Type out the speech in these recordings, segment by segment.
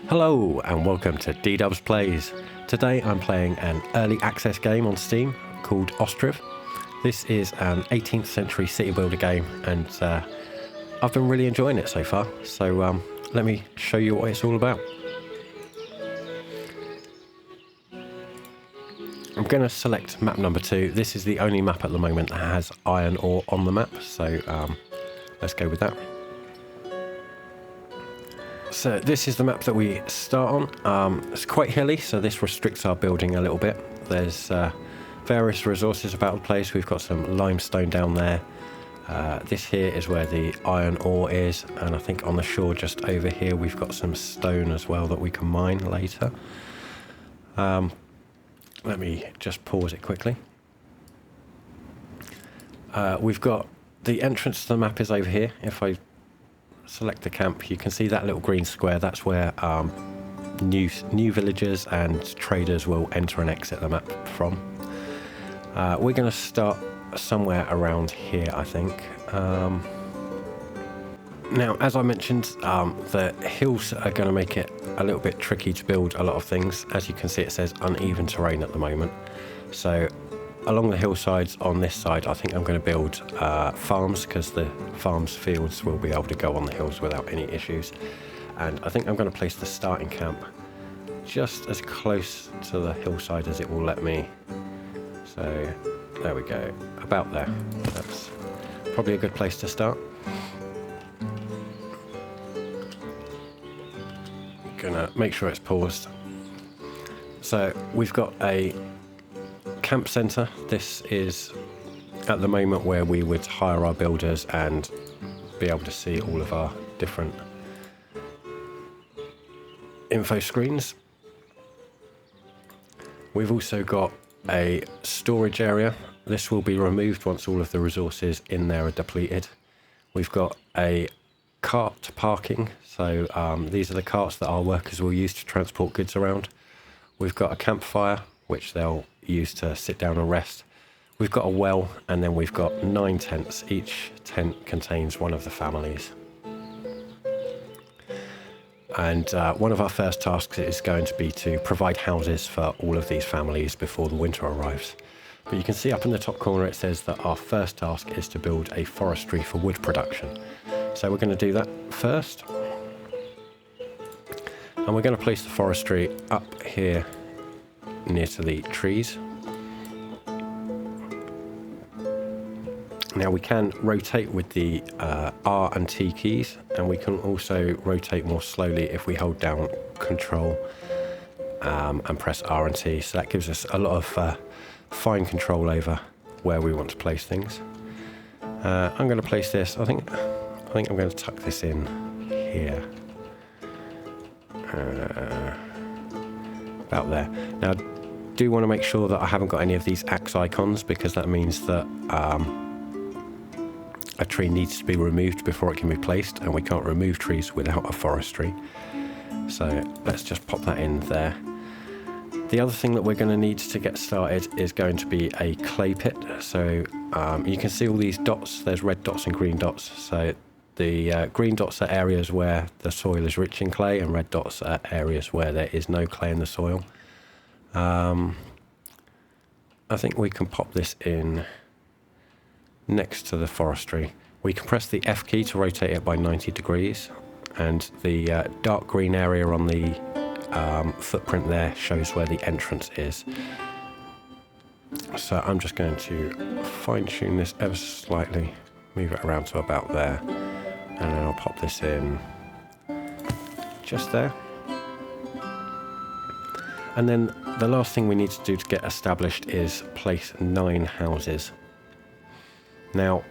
Hello and welcome to D-Dubs Plays. Today I'm playing an early access game on Steam called Ostriv. This is an 18th century city builder game and I've been really enjoying it so far. So let me show you what it's all about. I'm going to select map number 2. This is the only map at the moment that has iron ore on the map, so let's go with that. So this is the map that we start on. It's quite hilly, so this restricts our building a little bit. There's various resources about the place. We've got some limestone down there. This here is where the iron ore is, and I think on the shore just over here we've got some stone as well that we can mine later. Let me just pause it quickly. We've got the entrance to the map is over here. If I select the camp, you can see that little green square. That's where new villagers and traders will enter and exit the map from. We're going to start somewhere around here, I think. Now, as I mentioned, the hills are going to make it a little bit tricky to build a lot of things. As you can see, it says uneven terrain at the moment. So along the hillsides on this side, I think I'm going to build farms, because the farms fields will be able to go on the hills without any issues. And I think I'm going to place the starting camp just as close to the hillside as it will let me. So there we go, about there. That's probably a good place to start. Gonna make sure it's paused. So we've got a camp centre. This is at the moment where we would hire our builders and be able to see all of our different info screens. We've also got a storage area. This will be removed once all of the resources in there are depleted. We've got a cart parking, so these are the carts that our workers will use to transport goods around. We've got a campfire, which they'll use to sit down and rest. We've got a well, and then we've got 9 tents. Each tent contains one of the families. And one of our first tasks is going to be to provide houses for all of these families before the winter arrives. But you can see up in the top corner it says that our first task is to build a forestry for wood production. So we're going to do that first. And we're going to place the forestry up here near to the trees. Now we can rotate with the R and T keys, and we can also rotate more slowly if we hold down Control and press R and T. So that gives us a lot of fine control over where we want to place things. I'm going to place this, I think I'm going to tuck this in here. About there. Now, I do want to make sure that I haven't got any of these axe icons, because that means that a tree needs to be removed before it can be placed, and we can't remove trees without a forestry. So let's just pop that in there. The other thing that we're going to need to get started is going to be a clay pit. So you can see all these dots. There's red dots and green dots. So the green dots are areas where the soil is rich in clay, and red dots are areas where there is no clay in the soil. I think we can pop this in next to the forestry. We can press the F key to rotate it by 90 degrees, and the dark green area on the footprint there shows where the entrance is. So I'm just going to fine tune this ever so slightly, move it around to about there, and then I'll pop this in just there. And then the last thing we need to do to get established is place 9 houses. Now,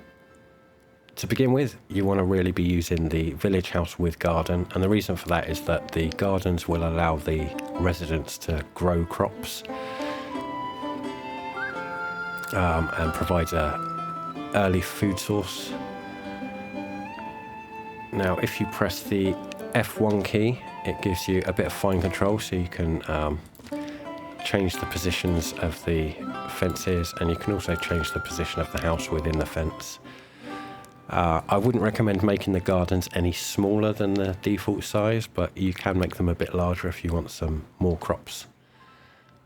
to begin with, you want to really be using the village house with garden, and the reason for that is that the gardens will allow the residents to grow crops and provide an early food source. Now, if you press the F1 key, it gives you a bit of fine control, so you can change the positions of the fences, and you can also change the position of the house within the fence. I wouldn't recommend making the gardens any smaller than the default size, but you can make them a bit larger if you want some more crops.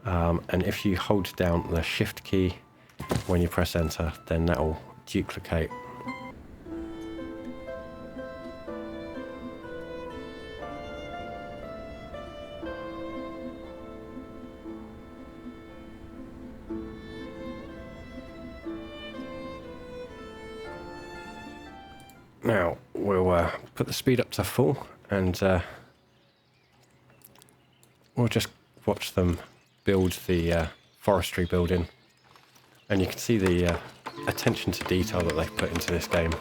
And if you hold down the shift key when you press enter, then that will duplicate. Now we'll put the speed up to full, and we'll just watch them build the forestry building, and you can see the attention to detail that they've put into this game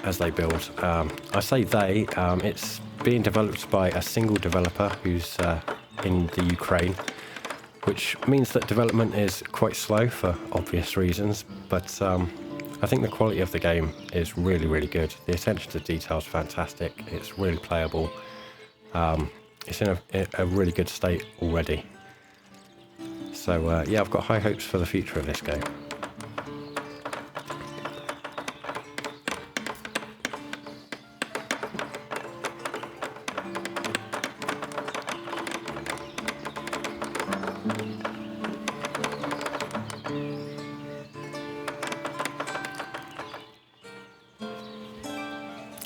as they build. I say they, it's being developed by a single developer who's in the Ukraine, which means that development is quite slow for obvious reasons, but I think the quality of the game is really, really good. The attention to detail is fantastic. It's really playable. It's in a really good state already. So yeah, I've got high hopes for the future of this game.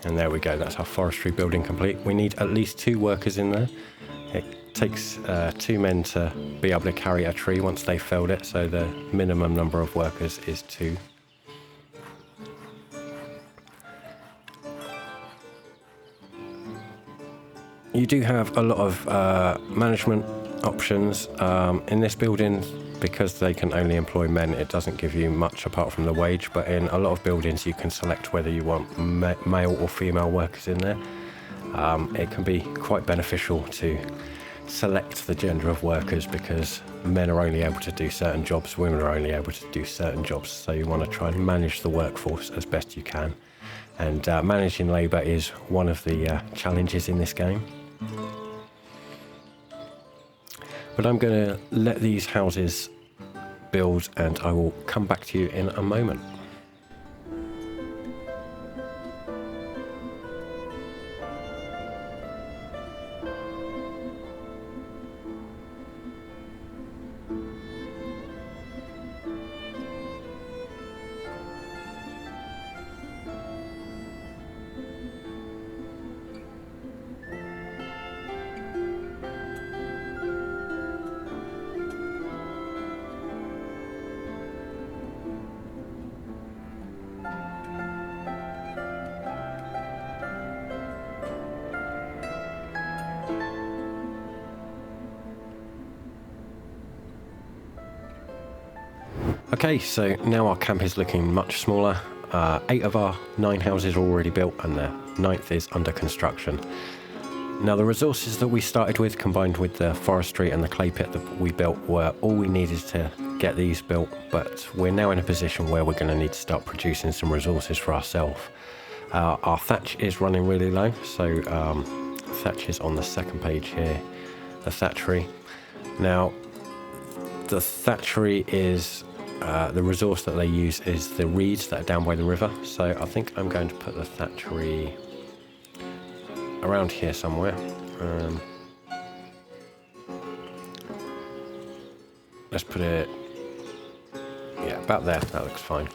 And there we go, that's our forestry building complete. We need at least 2 workers in there. It takes 2 men to be able to carry a tree once they've felled it, so the minimum number of workers is 2. You do have a lot of management options in this building. Because they can only employ men, it doesn't give you much apart from the wage, but in a lot of buildings you can select whether you want male or female workers in there. It can be quite beneficial to select the gender of workers, because men are only able to do certain jobs, women are only able to do certain jobs, so you want to try and manage the workforce as best you can. And managing labour is one of the challenges in this game. But I'm going to let these houses build, and I will come back to you in a moment. Okay, so now our camp is looking much smaller. 8 of our 9 houses are already built, and the 9th is under construction. Now, the resources that we started with, combined with the forestry and the clay pit that we built, were all we needed to get these built, but we're now in a position where we're going to need to start producing some resources for ourselves. Our thatch is running really low, so thatch is on the 2nd page here, the thatchery. Now, the thatchery is the resource that they use is the reeds that are down by the river, so I think I'm going to put the thatchery around here somewhere. Let's put it, yeah, about there. That looks fine.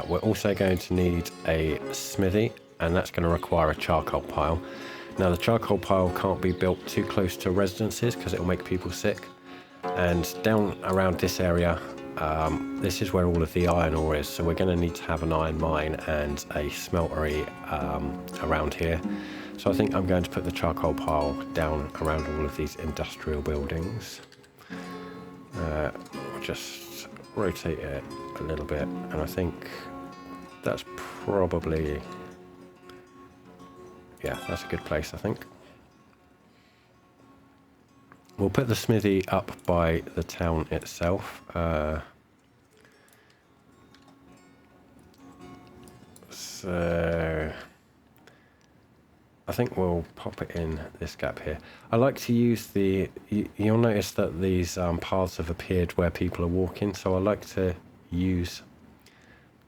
We're also going to need a smithy, and that's going to require a charcoal pile. Now, the charcoal pile can't be built too close to residences because it will make people sick. And down around this area, this is where all of the iron ore is, so we're going to need to have an iron mine and a smeltery around here. So I think I'm going to put the charcoal pile down around all of these industrial buildings. Just rotate it a little bit, and I think that's probably, yeah, that's a good place, I think. We'll put the smithy up by the town itself. So I think we'll pop it in this gap here. I like to use the, you'll notice that these paths have appeared where people are walking, so I like to use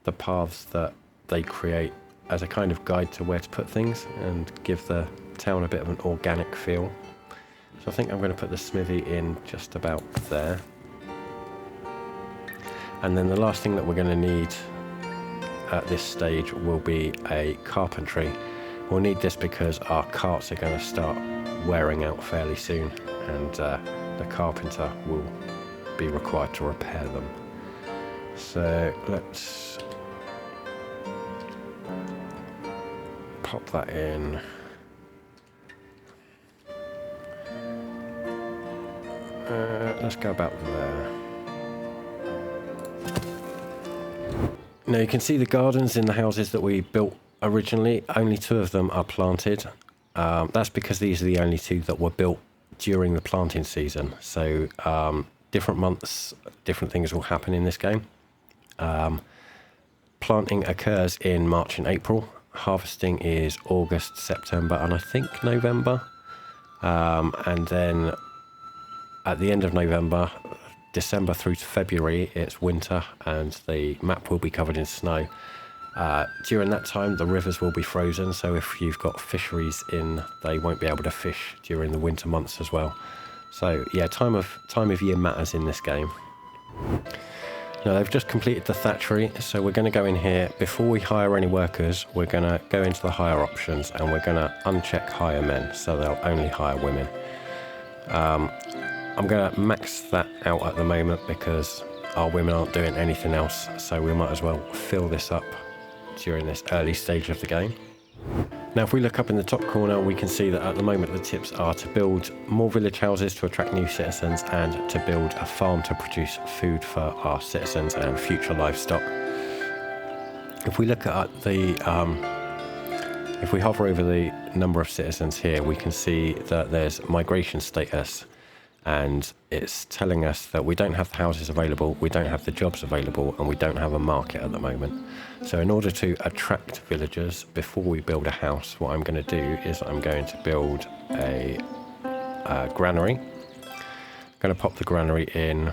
the paths that they create as a kind of guide to where to put things and give the town a bit of an organic feel. So I think I'm going to put the smithy in just about there. And then the last thing that we're going to need at this stage will be a carpentry. We'll need this because our carts are going to start wearing out fairly soon, and the carpenter will be required to repair them. So let's pop that in. Let's go about there. Now you can see the gardens in the houses that we built originally. Only 2 of them are planted. That's because these are the only 2 that were built during the planting season. So different months, different things will happen in this game. Planting occurs in March and April. Harvesting is August, September, and I think November. And then at the end of November, December through to February, it's winter and the map will be covered in snow. During that time, the rivers will be frozen, so if you've got fisheries in, they won't be able to fish during the winter months as well. So yeah, time of year matters in this game. Now they've just completed the thatchery, so we're going to go in here. Before we hire any workers, we're going to go into the hire options and we're going to uncheck hire men, so they'll only hire women. I'm going to max that out at the moment because our women aren't doing anything else, so we might as well fill this up during this early stage of the game. Now if we look up in the top corner, we can see that at the moment the tips are to build more village houses to attract new citizens and to build a farm to produce food for our citizens and future livestock. If we look at the if we hover over the number of citizens here, we can see that there's migration status, and it's telling us that we don't have the houses available, we don't have the jobs available, and we don't have a market at the moment. So in order to attract villagers before we build a house, what I'm going to do is I'm going to build a granary. I'm going to pop the granary in.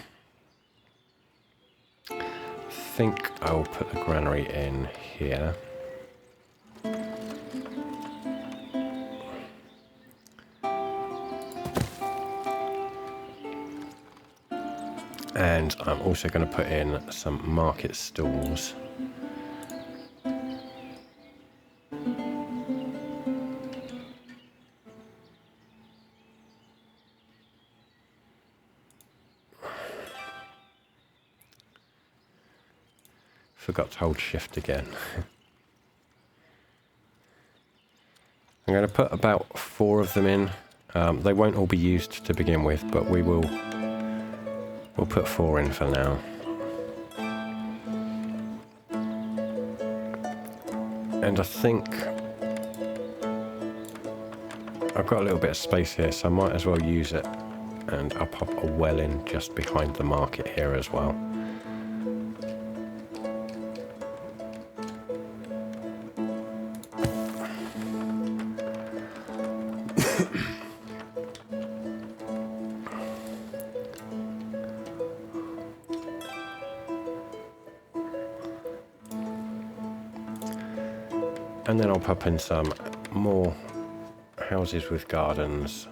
I think I'll put the granary in here. And I'm also going to put in some market stalls. Forgot to hold shift again. I'm going to put about 4 of them in. They won't all be used to begin with, but we'll put 4 in for now. And I think I've got a little bit of space here, so I might as well use it. And I'll pop a well in just behind the market here as well. And then I'll pop in some more houses with gardens.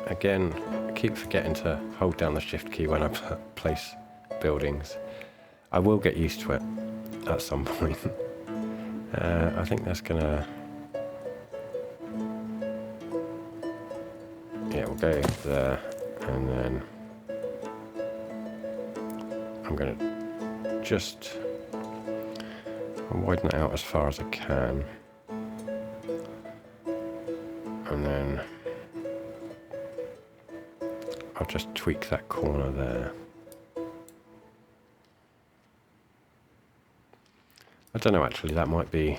Again, I keep forgetting to hold down the shift key when I place buildings. I will get used to it at some point. I think that's gonna... Yeah, we'll go there, and then I'm gonna just widen it out as far as I can, and then I'll just tweak that corner there. I don't know, actually, that might be...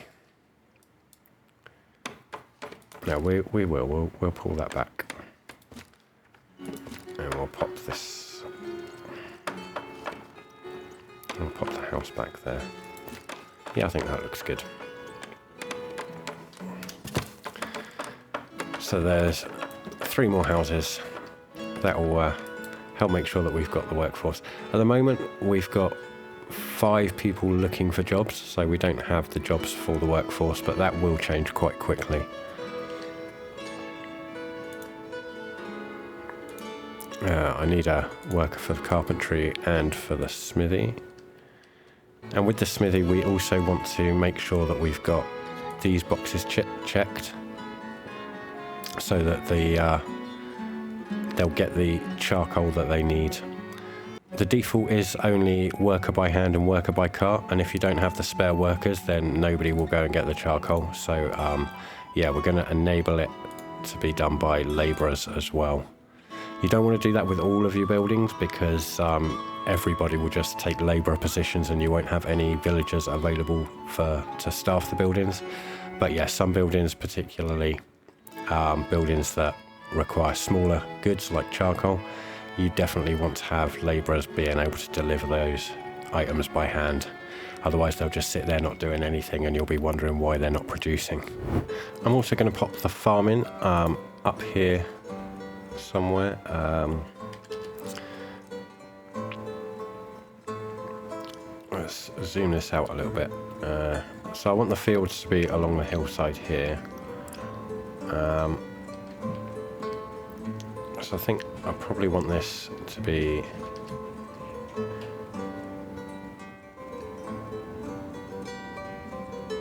No, we'll pull that back, and we'll pop this. I'll pop the house back there. Yeah, I think that looks good. So there's 3 more houses that will help make sure that we've got the workforce. At the moment, we've got 5 people looking for jobs, so we don't have the jobs for the workforce, but that will change quite quickly. I need a worker for the carpentry and for the smithy. And with the smithy, we also want to make sure that we've got these boxes checked, so that they'll get the charcoal that they need. The default is only worker by hand and worker by cart, and if you don't have the spare workers, then nobody will go and get the charcoal. So yeah, we're going to enable it to be done by labourers as well. You don't want to do that with all of your buildings, because everybody will just take labourer positions and you won't have any villagers available to staff the buildings. But yeah, some buildings, particularly buildings that require smaller goods like charcoal, you definitely want to have labourers being able to deliver those items by hand. Otherwise they'll just sit there not doing anything and you'll be wondering why they're not producing. I'm also going to pop the farm in up here somewhere. Let's zoom this out a little bit. So I want the fields to be along the hillside here. So I think I probably want this to be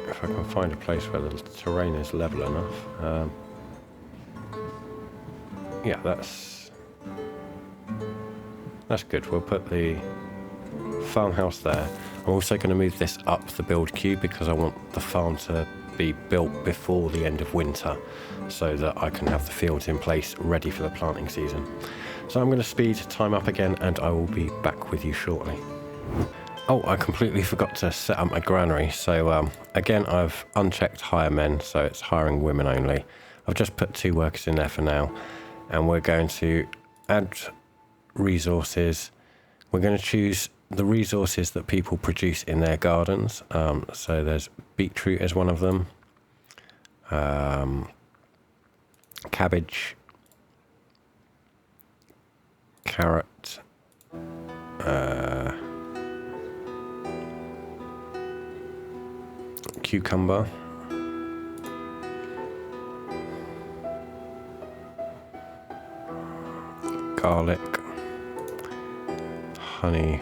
if I can find a place where the terrain is level enough. Yeah, that's good. We'll put the farmhouse there. I'm also going to move this up the build queue because I want the farm to be built before the end of winter, so that I can have the fields in place ready for the planting season. So I'm going to speed time up again and I will be back with you shortly. Oh, I completely forgot to set up my granary. So again, I've unchecked hire men, so it's hiring women only. I've just put 2 workers in there for now, and we're going to add resources. We're going to choose the resources that people produce in their gardens. So there's beetroot as one of them, cabbage, carrot, cucumber, garlic, honey,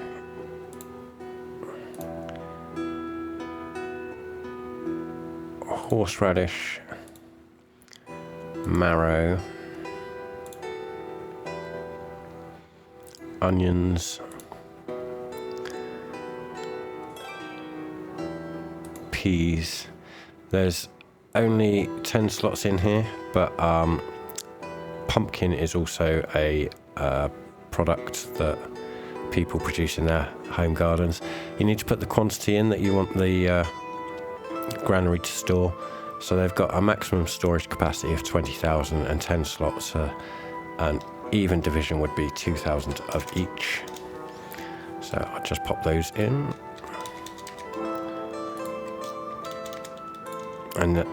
horseradish, marrow, onions, peas. There's only 10 slots in here, but pumpkin is also a product that people produce in their home gardens. You need to put the quantity in that you want the granary to store. So they've got a maximum storage capacity of 20,000 and 10 slots. An even division would be 2,000 of each. So I'll just pop those in. And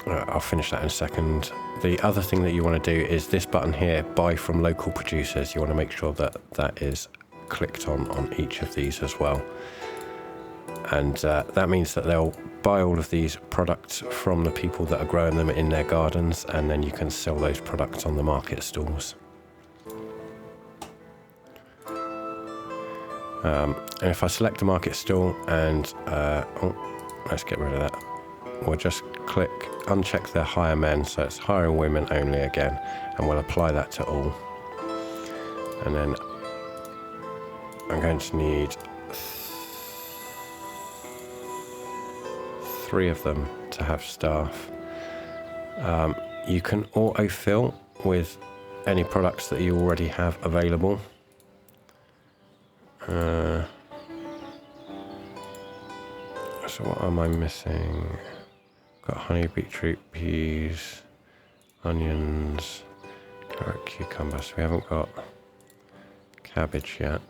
I'll finish that in a second. The other thing that you want to do is this button here, buy from local producers. You want to make sure that that is clicked on each of these as well. And that means that they'll buy all of these products from the people that are growing them in their gardens, and then you can sell those products on the market stalls. And if I select a market stall and, let's get rid of that. We'll just click, uncheck the hire men, so it's hiring women only again, and we'll apply that to all. And then I'm going to need 3 of them to have staff. You can auto-fill with any products that you already have available. So what am I missing? Got honey, beetroot, peas, onions, carrot, cucumber. So we haven't got cabbage yet.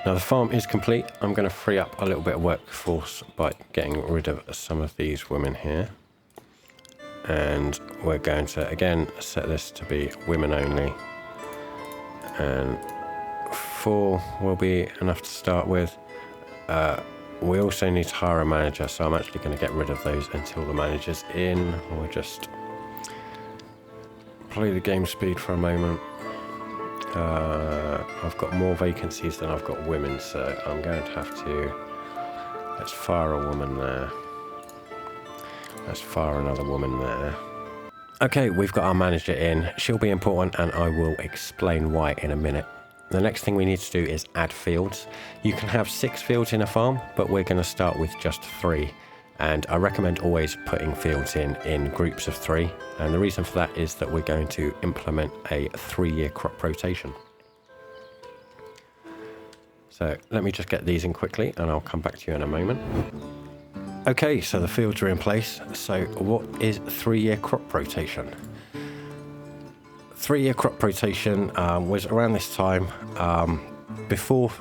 Now the farm is complete. I'm going to free up a little bit of workforce by getting rid of some of these women here. and we're going to again set this to be women only, and 4 will be enough to start with. We also need to hire a manager, so I'm actually going to get rid of those until the manager's in. We'll just play the game speed for a moment. I've got more vacancies than I've got women, so I'm going to have to... Let's fire a woman there. Let's fire another woman there. Okay, we've got our manager in. She'll be important, and I will explain why in a minute. The next thing we need to do is add fields. You can have 6 fields in a farm, but we're going to start with just 3. And I recommend always putting fields in groups of 3. And the reason for that is that we're going to implement a 3-year crop rotation. So let me just get these in quickly and I'll come back to you in a moment. Okay, so the fields are in place. So what is 3-year crop rotation? 3-year crop rotation was around this time, before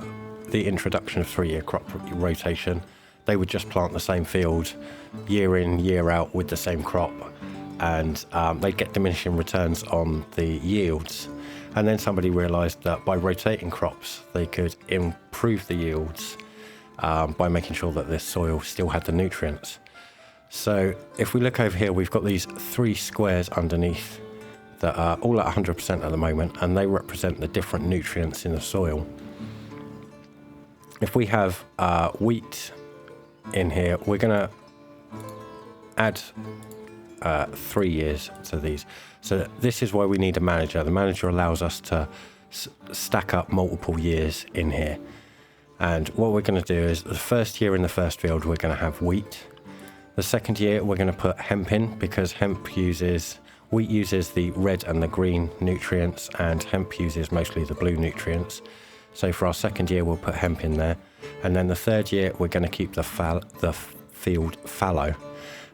the introduction of 3-year crop rotation. They would just plant the same field year in, year out with the same crop, and they'd get diminishing returns on the yields. And then somebody realised that by rotating crops, they could improve the yields by making sure that the soil still had the nutrients. So if we look over here, we've got these 3 squares underneath that are all at 100% at the moment, and they represent the different nutrients in the soil. If we have wheat in here, we're going to add 3 years to these. So this is why we need a manager. The manager allows us to stack up multiple years in here. And what we're going to do is the first year in the first field, we're going to have wheat. The second year, we're going to put hemp in, because wheat uses the red and the green nutrients, and hemp uses mostly the blue nutrients. So for our second year, we'll put hemp in there. And then the third year, we're going to keep the field fallow.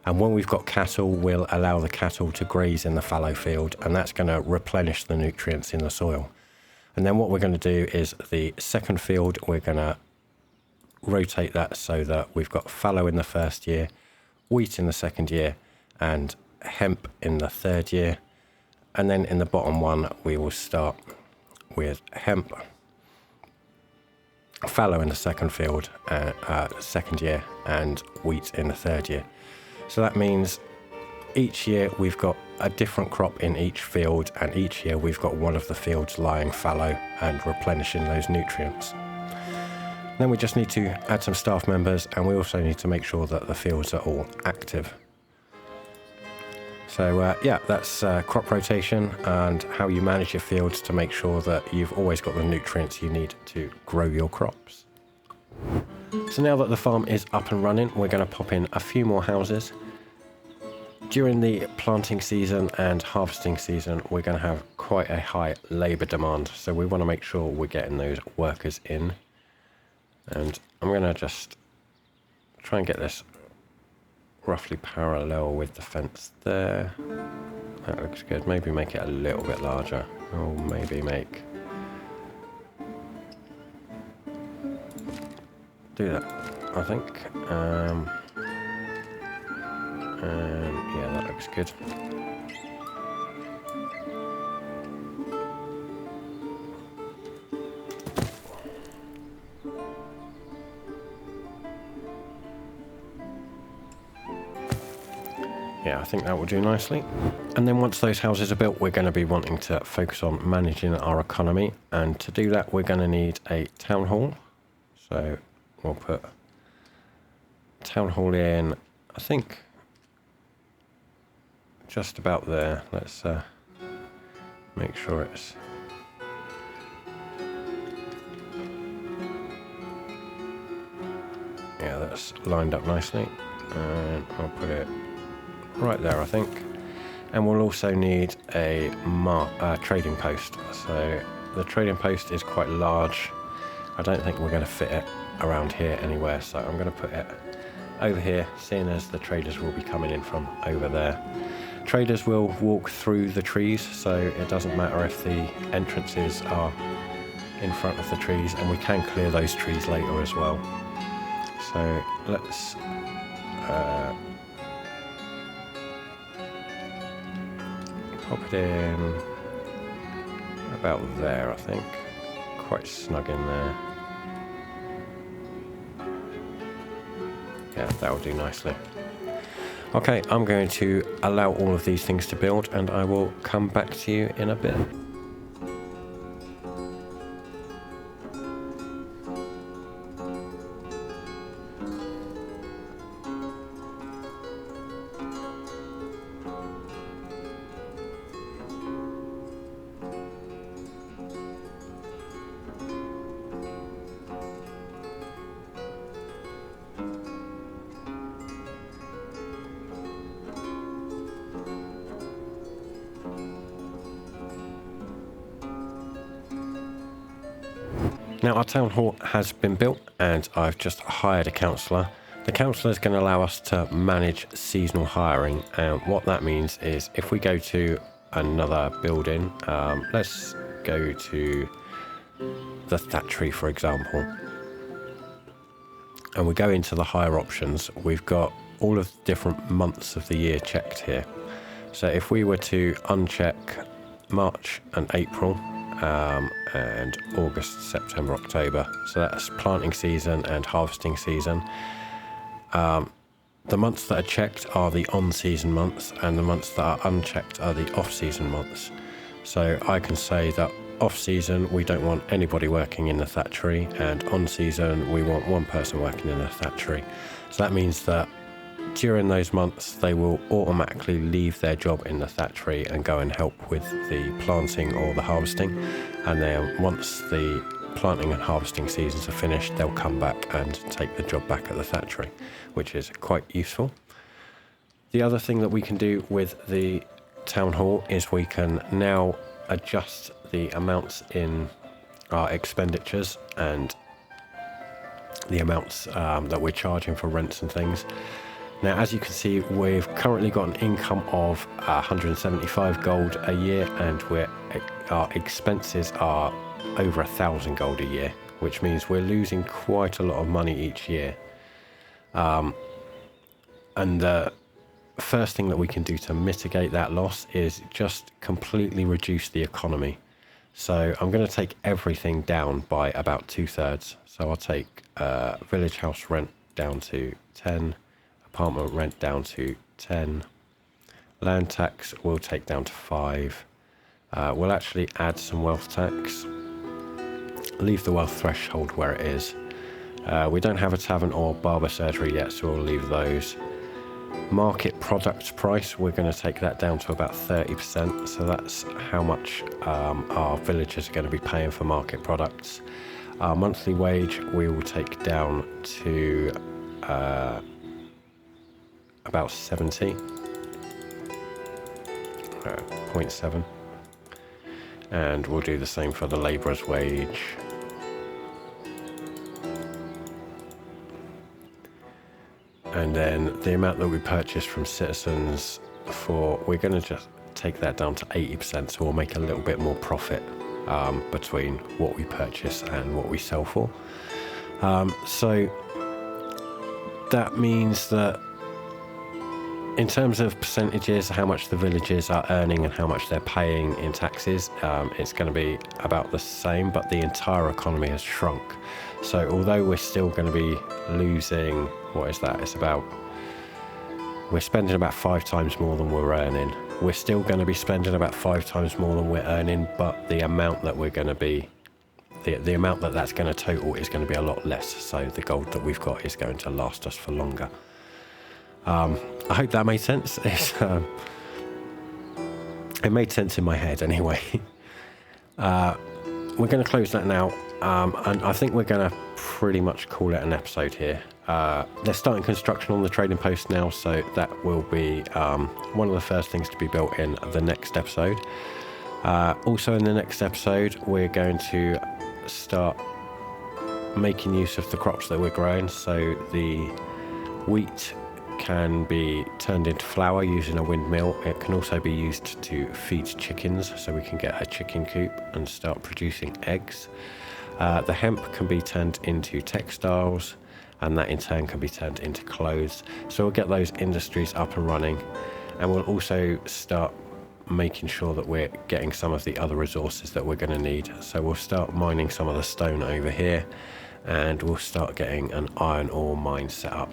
And when we've got cattle, we'll allow the cattle to graze in the fallow field, and that's going to replenish the nutrients in the soil. And then what we're going to do is the second field, we're going to rotate that so that we've got fallow in the first year, wheat in the second year, and hemp in the third year. And then in the bottom one, we will start with hemp, fallow in the second field, second year, and wheat in the third year. So that means each year we've got a different crop in each field, and each year we've got one of the fields lying fallow and replenishing those nutrients. Then we just need to add some staff members, and we also need to make sure that the fields are all active. So yeah, that's crop rotation and how you manage your fields to make sure that you've always got the nutrients you need to grow your crops. So now that the farm is up and running, we're going to pop in a few more houses. During the planting season and harvesting season, we're going to have quite a high labour demand, so we want to make sure we're getting those workers in. And I'm going to just try and get this roughly parallel with the fence there. That looks good. Maybe make it a little bit larger, or maybe make... do that, I think. And yeah, that looks good. Yeah, I think that will do nicely. And then once those houses are built, we're going to be wanting to focus on managing our economy. And to do that, we're going to need a town hall. So we'll put town hall in, I think, just about there. Let's make sure it's... yeah, that's lined up nicely. And I'll put it right there, I think. And we'll also need a trading post. So the trading post is quite large. I don't think we're going to fit it around here anywhere, so I'm going to put it over here, seeing as the traders will be coming in from over there. Traders will walk through the trees, so it doesn't matter if the entrances are in front of the trees, and we can clear those trees later as well. So let's pop it in about there, I think. Quite snug in there. Yeah, that'll do nicely. Okay, I'm going to allow all of these things to build, and I will come back to you in a bit. Now our town hall has been built and I've just hired a counsellor. The counsellor is going to allow us to manage seasonal hiring, and what that means is if we go to another building, let's go to the thatchery for example, and we go into the hire options, we've got all of the different months of the year checked here. So if we were to uncheck March and April, and August, September, October. So that's planting season and harvesting season. The months that are checked are the on-season months, and the months that are unchecked are the off-season months. So I can say that off-season we don't want anybody working in the thatchery, and on-season we want one person working in the thatchery. So that means that during those months they will automatically leave their job in the thatchery and go and help with the planting or the harvesting, and then once the planting and harvesting seasons are finished they'll come back and take the job back at the thatchery, which is quite useful. The other thing that we can do with the town hall is we can now adjust the amounts in our expenditures and the amounts that we're charging for rents and things. Now, as you can see, we've currently got an income of 175 gold a year, and our expenses are over 1,000 gold a year, which means we're losing quite a lot of money each year. And the first thing that we can do to mitigate that loss is just completely reduce the economy. So I'm going to take everything down by about 2/3. So I'll take village house rent down to 10. Apartment rent down to 10. Land tax we'll take down to 5. We'll actually add some wealth tax. Leave the wealth threshold where it is. We don't have a tavern or barber surgery yet, so we'll leave those. Market product price, we're going to take that down to about 30%. So that's how much our villagers are going to be paying for market products. Our monthly wage we will take down to about 70.7, and we'll do the same for the labourer's wage. And then the amount that we purchase from citizens we're going to just take that down to 80%, so we'll make a little bit more profit between what we purchase and what we sell for. So that means that in terms of percentages, how much the villagers are earning and how much they're paying in taxes, it's going to be about the same, but the entire economy has shrunk. So although we're still going to be losing, what is that? We're spending about 5 times more than we're earning. We're still going to be spending about 5 times more than we're earning, but the amount that we're going to be, the amount that's going to total is going to be a lot less. So the gold that we've got is going to last us for longer. I hope that made sense. It made sense in my head anyway. We're going to close that now, and I think we're going to pretty much call it an episode here. They're starting construction on the trading post now, so that will be one of the first things to be built in the next episode. Also in the next episode we're going to start making use of the crops that we're growing. So the wheat can be turned into flour using a windmill. It can also be used to feed chickens, so we can get a chicken coop and start producing eggs. The hemp can be turned into textiles, and that in turn can be turned into clothes. So we'll get those industries up and running, and we'll also start making sure that we're getting some of the other resources that we're going to need. So we'll start mining some of the stone over here, and we'll start getting an iron ore mine set up.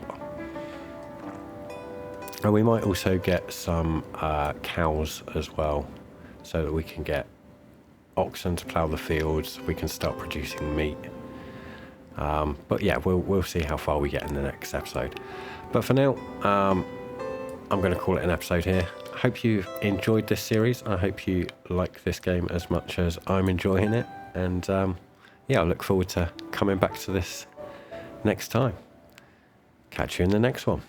And we might also get some cows as well, so that we can get oxen to plough the fields. We can start producing meat. But yeah, we'll see how far we get in the next episode. But for now, I'm going to call it an episode here. I hope you enjoyed this series. I hope you like this game as much as I'm enjoying it. And yeah, I look forward to coming back to this next time. Catch you in the next one.